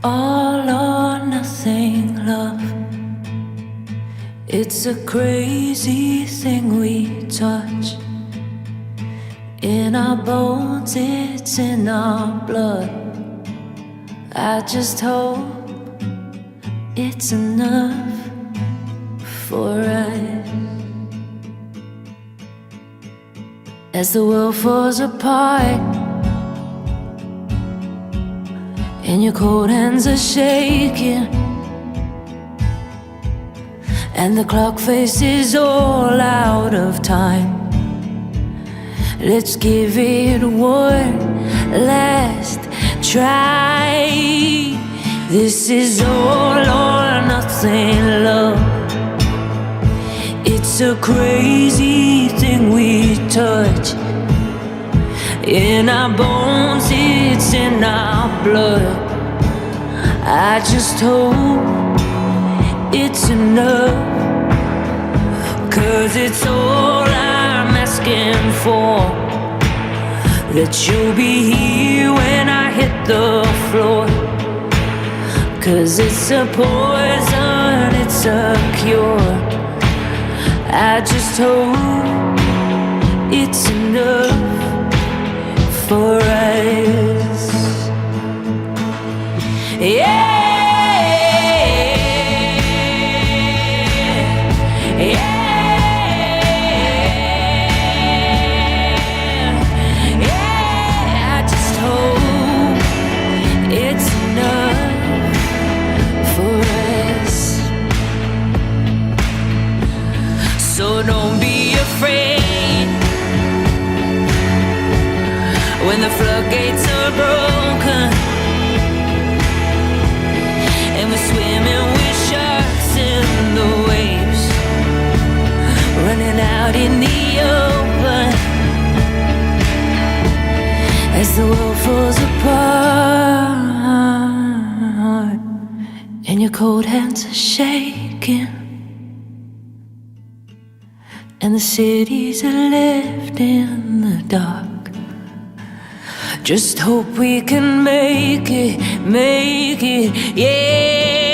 All or nothing love. It's a crazy thing we touch. In our bones, it's in our blood. I just hope it's enough for us. As the world falls apart and your cold hands are shaking, and the clock faces all out of time, let's give it one last try. This is all or nothing love. It's a crazy thing we touch. In our bones, it's in our blood. I just hope it's enough, 'cause it's all I'm asking for. That you'll be here when I hit the floor. 'Cause it's a poison, it's a cure. I just hope it's enough for us. Yeah. So don't be afraid when the floodgates are broken and we're swimming with sharks in the waves, running out in the open as the world falls apart and your cold hands are shaking. And the cities are left in the dark. Just hope we can make it, yeah.